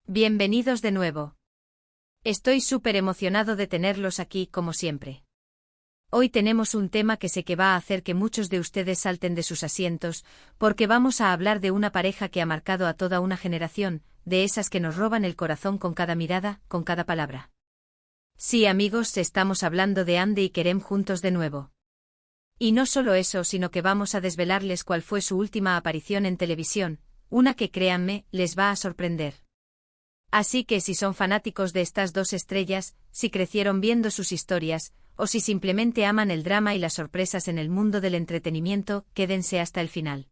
Bienvenidos de nuevo. Estoy súper emocionado de tenerlos aquí, como siempre. Hoy tenemos un tema que sé que va a hacer que muchos de ustedes salten de sus asientos, porque vamos a hablar de una pareja que ha marcado a toda una generación, de esas que nos roban el corazón con cada mirada, con cada palabra. Sí, amigos, estamos hablando de Andy y Kerem juntos de nuevo. Y no solo eso, sino que vamos a desvelarles cuál fue su última aparición en televisión, una que, créanme, les va a sorprender. Así que si son fanáticos de estas dos estrellas, si crecieron viendo sus historias, o si simplemente aman el drama y las sorpresas en el mundo del entretenimiento, quédense hasta el final.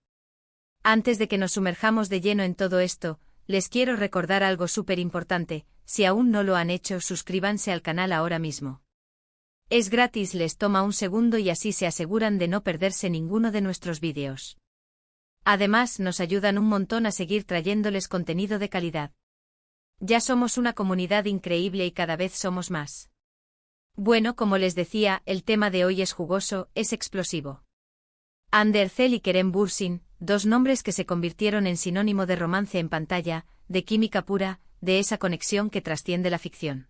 Antes de que nos sumerjamos de lleno en todo esto, les quiero recordar algo súper importante: si aún no lo han hecho, suscríbanse al canal ahora mismo. Es gratis, les toma un segundo y así se aseguran de no perderse ninguno de nuestros vídeos. Además, nos ayudan un montón a seguir trayéndoles contenido de calidad. Ya somos una comunidad increíble y cada vez somos más. Bueno, como les decía, el tema de hoy es jugoso, es explosivo. Andy Ercel y Kerem Bürsin, dos nombres que se convirtieron en sinónimo de romance en pantalla, de química pura, de esa conexión que trasciende la ficción.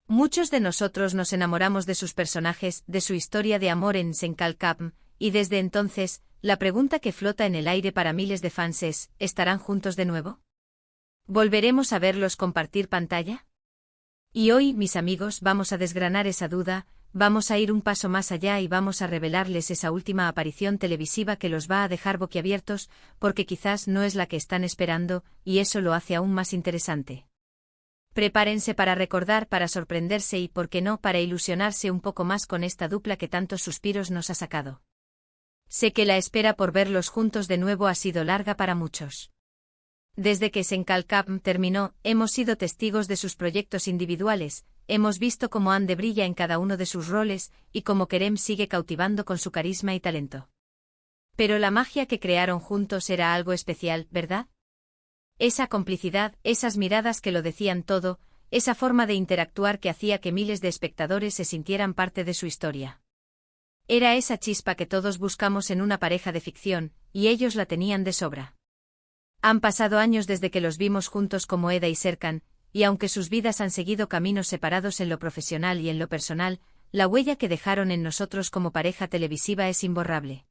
Muchos de nosotros nos enamoramos de sus personajes, de su historia de amor en Senkalkam, y desde entonces, la pregunta que flota en el aire para miles de fans es: ¿estarán juntos de nuevo? ¿Volveremos a verlos compartir pantalla? Y hoy, mis amigos, vamos a desgranar esa duda, vamos a ir un paso más allá y vamos a revelarles esa última aparición televisiva que los va a dejar boquiabiertos, porque quizás no es la que están esperando, y eso lo hace aún más interesante. Prepárense para recordar, para sorprenderse y, por qué no, para ilusionarse un poco más con esta dupla que tantos suspiros nos ha sacado. Sé que la espera por verlos juntos de nuevo ha sido larga para muchos. Desde que Senkalkam terminó, hemos sido testigos de sus proyectos individuales, hemos visto cómo Andy brilla en cada uno de sus roles, y cómo Kerem sigue cautivando con su carisma y talento. Pero la magia que crearon juntos era algo especial, ¿verdad? Esa complicidad, esas miradas que lo decían todo, esa forma de interactuar que hacía que miles de espectadores se sintieran parte de su historia. Era esa chispa que todos buscamos en una pareja de ficción, y ellos la tenían de sobra. Han pasado años desde que los vimos juntos como Eda y Serkan, y aunque sus vidas han seguido caminos separados en lo profesional y en lo personal, la huella que dejaron en nosotros como pareja televisiva es imborrable.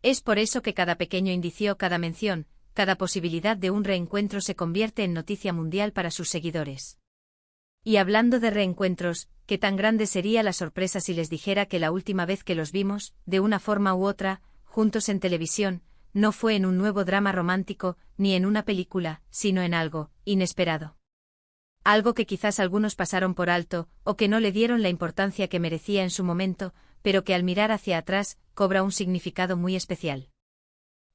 Es por eso que cada pequeño indicio, cada mención, cada posibilidad de un reencuentro se convierte en noticia mundial para sus seguidores. Y hablando de reencuentros, ¿qué tan grande sería la sorpresa si les dijera que la última vez que los vimos, de una forma u otra, juntos en televisión, no fue en un nuevo drama romántico, ni en una película, sino en algo inesperado? Algo que quizás algunos pasaron por alto, o que no le dieron la importancia que merecía en su momento, pero que al mirar hacia atrás, cobra un significado muy especial.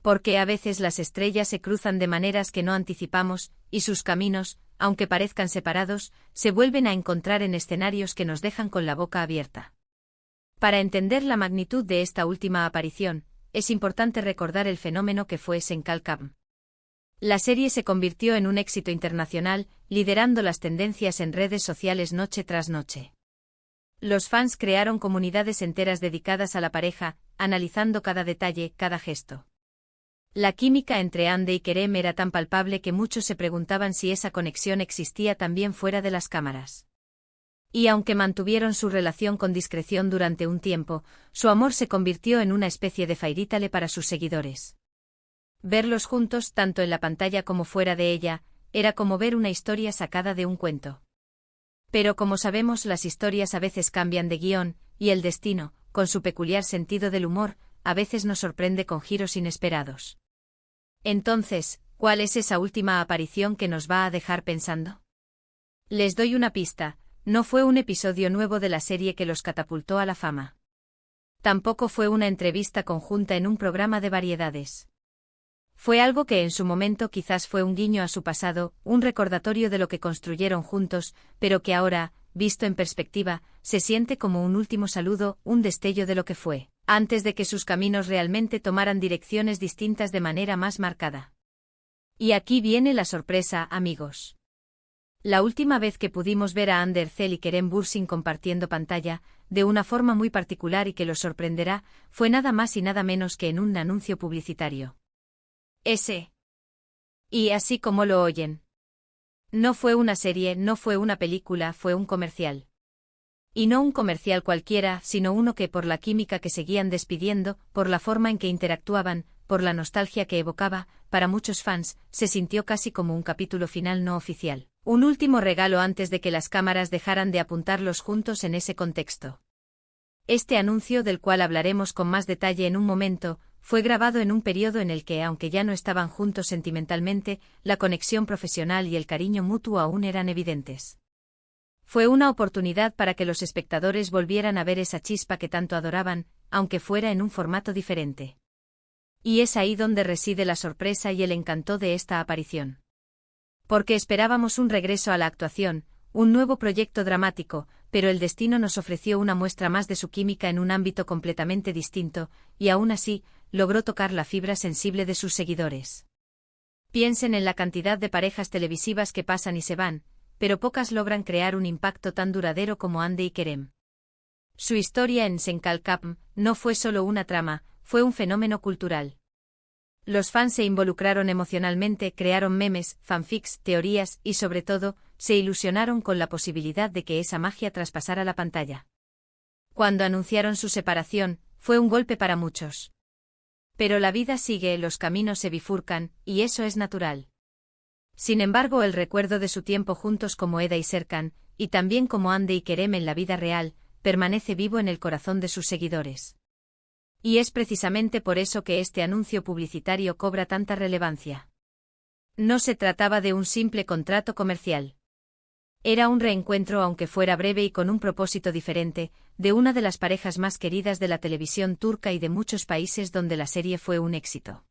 Porque a veces las estrellas se cruzan de maneras que no anticipamos, y sus caminos, aunque parezcan separados, se vuelven a encontrar en escenarios que nos dejan con la boca abierta. Para entender la magnitud de esta última aparición, es importante recordar el fenómeno que fue Senkalkam. La serie se convirtió en un éxito internacional, liderando las tendencias en redes sociales noche tras noche. Los fans crearon comunidades enteras dedicadas a la pareja, analizando cada detalle, cada gesto. La química entre Andy y Kerem era tan palpable que muchos se preguntaban si esa conexión existía también fuera de las cámaras. Y aunque mantuvieron su relación con discreción durante un tiempo, su amor se convirtió en una especie de fairy tale para sus seguidores. Verlos juntos, tanto en la pantalla como fuera de ella, era como ver una historia sacada de un cuento. Pero como sabemos, las historias a veces cambian de guión, y el destino, con su peculiar sentido del humor, a veces nos sorprende con giros inesperados. Entonces, ¿cuál es esa última aparición que nos va a dejar pensando? Les doy una pista: no fue un episodio nuevo de la serie que los catapultó a la fama. Tampoco fue una entrevista conjunta en un programa de variedades. Fue algo que en su momento quizás fue un guiño a su pasado, un recordatorio de lo que construyeron juntos, pero que ahora, visto en perspectiva, se siente como un último saludo, un destello de lo que fue, antes de que sus caminos realmente tomaran direcciones distintas de manera más marcada. Y aquí viene la sorpresa, amigos. La última vez que pudimos ver a Andy Ercel y Kerem Bürsin compartiendo pantalla, de una forma muy particular y que los sorprenderá, fue nada más y nada menos que en un anuncio publicitario. Y así como lo oyen. No fue una serie, no fue una película, fue un comercial. Y no un comercial cualquiera, sino uno que por la química que seguían despidiendo, por la forma en que interactuaban, por la nostalgia que evocaba, para muchos fans, se sintió casi como un capítulo final no oficial. Un último regalo antes de que las cámaras dejaran de apuntarlos juntos en ese contexto. Este anuncio, del cual hablaremos con más detalle en un momento, fue grabado en un periodo en el que, aunque ya no estaban juntos sentimentalmente, la conexión profesional y el cariño mutuo aún eran evidentes. Fue una oportunidad para que los espectadores volvieran a ver esa chispa que tanto adoraban, aunque fuera en un formato diferente. Y es ahí donde reside la sorpresa y el encanto de esta aparición. Porque esperábamos un regreso a la actuación, un nuevo proyecto dramático, pero el destino nos ofreció una muestra más de su química en un ámbito completamente distinto, y aún así, logró tocar la fibra sensible de sus seguidores. Piensen en la cantidad de parejas televisivas que pasan y se van, pero pocas logran crear un impacto tan duradero como Hande y Kerem. Su historia en Senkalkapm no fue solo una trama, fue un fenómeno cultural. Los fans se involucraron emocionalmente, crearon memes, fanfics, teorías y, sobre todo, se ilusionaron con la posibilidad de que esa magia traspasara la pantalla. Cuando anunciaron su separación, fue un golpe para muchos. Pero la vida sigue, los caminos se bifurcan, y eso es natural. Sin embargo, el recuerdo de su tiempo juntos como Eda y Serkan, y también como Hande y Kerem en la vida real, permanece vivo en el corazón de sus seguidores. Y es precisamente por eso que este anuncio publicitario cobra tanta relevancia. No se trataba de un simple contrato comercial. Era un reencuentro, aunque fuera breve y con un propósito diferente, de una de las parejas más queridas de la televisión turca y de muchos países donde la serie fue un éxito.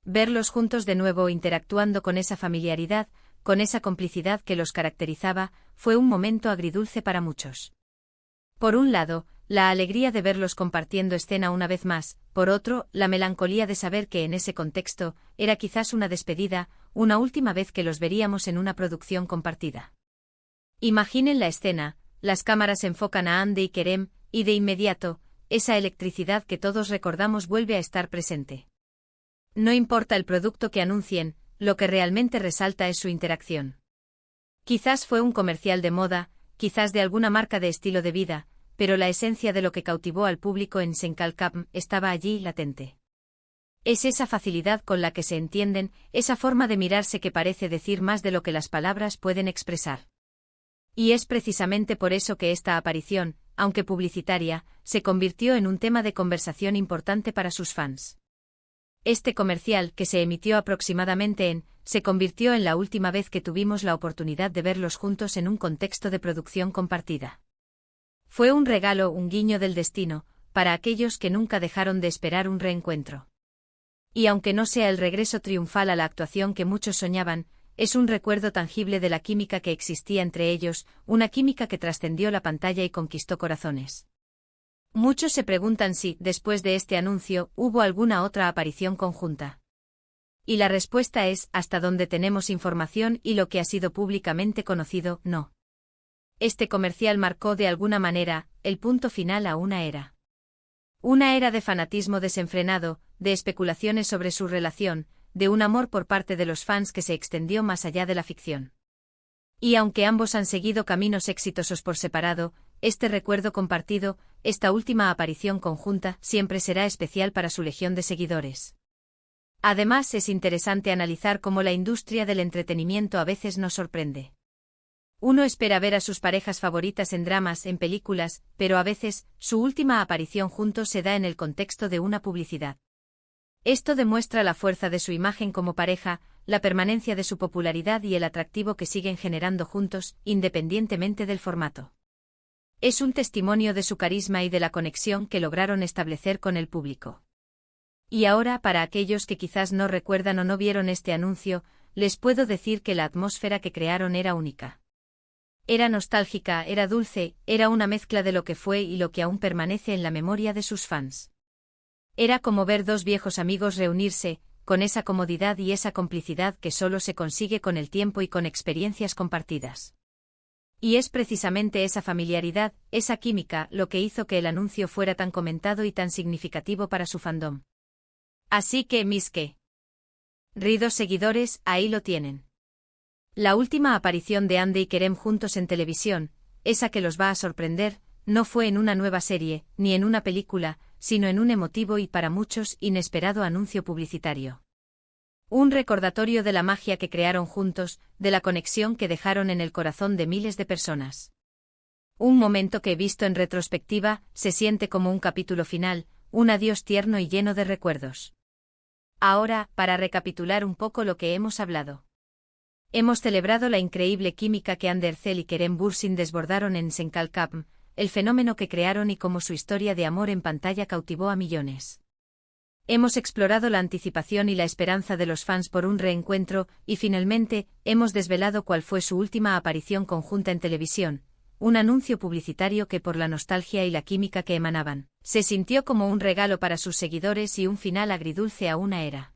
Verlos juntos de nuevo interactuando con esa familiaridad, con esa complicidad que los caracterizaba, fue un momento agridulce para muchos. Por un lado, la alegría de verlos compartiendo escena una vez más, por otro, la melancolía de saber que en ese contexto, era quizás una despedida, una última vez que los veríamos en una producción compartida. Imaginen la escena, las cámaras enfocan a Hande y Kerem, y de inmediato, esa electricidad que todos recordamos vuelve a estar presente. No importa el producto que anuncien, lo que realmente resalta es su interacción. Quizás fue un comercial de moda, quizás de alguna marca de estilo de vida, pero la esencia de lo que cautivó al público en Senkalkapm estaba allí latente. Es esa facilidad con la que se entienden, esa forma de mirarse que parece decir más de lo que las palabras pueden expresar. Y es precisamente por eso que esta aparición, aunque publicitaria, se convirtió en un tema de conversación importante para sus fans. Este comercial, que se emitió aproximadamente se convirtió en la última vez que tuvimos la oportunidad de verlos juntos en un contexto de producción compartida. Fue un regalo, un guiño del destino, para aquellos que nunca dejaron de esperar un reencuentro. Y aunque no sea el regreso triunfal a la actuación que muchos soñaban, es un recuerdo tangible de la química que existía entre ellos, una química que trascendió la pantalla y conquistó corazones. Muchos se preguntan si, después de este anuncio, hubo alguna otra aparición conjunta. Y la respuesta es, hasta donde tenemos información y lo que ha sido públicamente conocido, no. Este comercial marcó de alguna manera el punto final a una era. Una era de fanatismo desenfrenado, de especulaciones sobre su relación, de un amor por parte de los fans que se extendió más allá de la ficción. Y aunque ambos han seguido caminos exitosos por separado, este recuerdo compartido, esta última aparición conjunta, siempre será especial para su legión de seguidores. Además, es interesante analizar cómo la industria del entretenimiento a veces nos sorprende. Uno espera ver a sus parejas favoritas en dramas, en películas, pero a veces, su última aparición juntos se da en el contexto de una publicidad. Esto demuestra la fuerza de su imagen como pareja, la permanencia de su popularidad y el atractivo que siguen generando juntos, independientemente del formato. Es un testimonio de su carisma y de la conexión que lograron establecer con el público. Y ahora, para aquellos que quizás no recuerdan o no vieron este anuncio, les puedo decir que la atmósfera que crearon era única. Era nostálgica, era dulce, era una mezcla de lo que fue y lo que aún permanece en la memoria de sus fans. Era como ver dos viejos amigos reunirse, con esa comodidad y esa complicidad que solo se consigue con el tiempo y con experiencias compartidas. Y es precisamente esa familiaridad, esa química, lo que hizo que el anuncio fuera tan comentado y tan significativo para su fandom. Así que, mis queridos seguidores, ahí lo tienen. La última aparición de Andy y Kerem juntos en televisión, esa que los va a sorprender, no fue en una nueva serie, ni en una película, sino en un emotivo y para muchos inesperado anuncio publicitario. Un recordatorio de la magia que crearon juntos, de la conexión que dejaron en el corazón de miles de personas. Un momento que, visto en retrospectiva, se siente como un capítulo final, un adiós tierno y lleno de recuerdos. Ahora, para recapitular un poco lo que hemos hablado. Hemos celebrado la increíble química que Andercel y Kerem Bürsin desbordaron en Senkalkapm, el fenómeno que crearon y cómo su historia de amor en pantalla cautivó a millones. Hemos explorado la anticipación y la esperanza de los fans por un reencuentro, y finalmente, hemos desvelado cuál fue su última aparición conjunta en televisión, un anuncio publicitario que por la nostalgia y la química que emanaban, se sintió como un regalo para sus seguidores y un final agridulce a una era.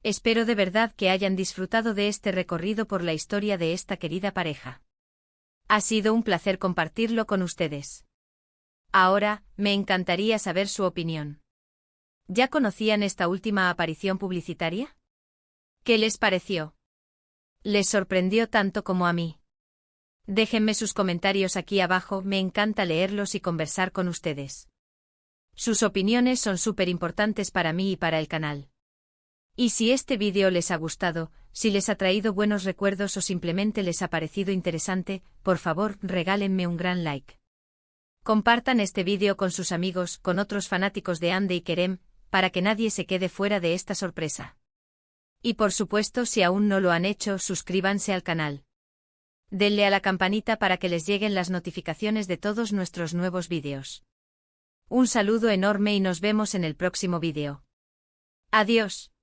Espero de verdad que hayan disfrutado de este recorrido por la historia de esta querida pareja. Ha sido un placer compartirlo con ustedes. Ahora, me encantaría saber su opinión. ¿Ya conocían esta última aparición publicitaria? ¿Qué les pareció? ¿Les sorprendió tanto como a mí? Déjenme sus comentarios aquí abajo, me encanta leerlos y conversar con ustedes. Sus opiniones son súper importantes para mí y para el canal. Y si este vídeo les ha gustado, si les ha traído buenos recuerdos o simplemente les ha parecido interesante, por favor, regálenme un gran like. Compartan este vídeo con sus amigos, con otros fanáticos de Andy y Kerem, para que nadie se quede fuera de esta sorpresa. Y por supuesto, si aún no lo han hecho, suscríbanse al canal. Denle a la campanita para que les lleguen las notificaciones de todos nuestros nuevos vídeos. Un saludo enorme y nos vemos en el próximo vídeo. Adiós.